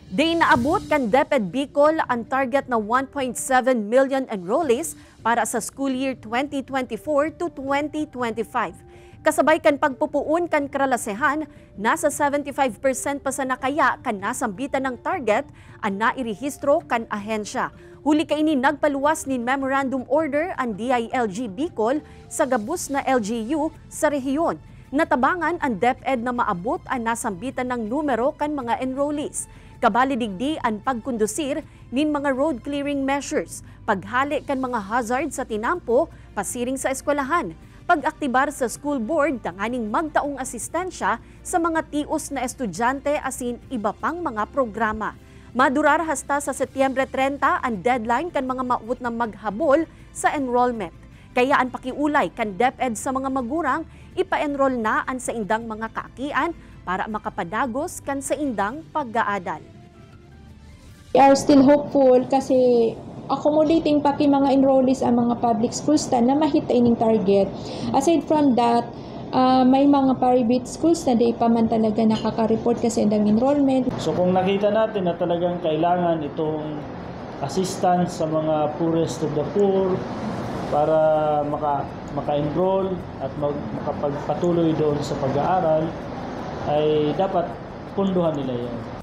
Di naabot kan DepEd Bicol ang target na 1.7 million enrollees para sa school year 2024 to 2025. Kasabay kan pagpupuon kan karalasehan, nasa 75% pa sa nakaya kan nasambitan ng target ang nairehistro kan ahensya. Huli kaini nagpaluwas ni Memorandum Order ang DILG Bicol sa gabus na LGU sa rehiyon. Natabangan ang DepEd na maabot ang nasambitan ng numero kan mga enrollees. Kabali digdi ang pagkondusir nin mga road clearing measures, paghali kan mga hazard sa tinampo, pasiring sa eskwelahan, pag-aktibar sa school board tanganing magtaong asistensya sa mga tios na estudyante asin iba pang mga programa. Madurar hasta sa Setyembre 30 ang deadline kan mga maut na maghabol sa enrollment. Kaya ang pakiulay kan DepEd sa mga magurang, ipa-enroll na ang sa indang mga kaakian para makapadagos kan sa indang pag-aadal. We are still hopeful kasi accommodating pa kay mga enrollees ang mga public schools na mahita ining target. Aside from that, may mga private schools na di pa man talaga nakaka-report kasi ang enrollment. So kung nakita natin na talagang kailangan itong assistance sa mga poorest of the poor para maka-enroll at makapagpatuloy doon sa pag-aaral, ay dapat punduhan nila yan.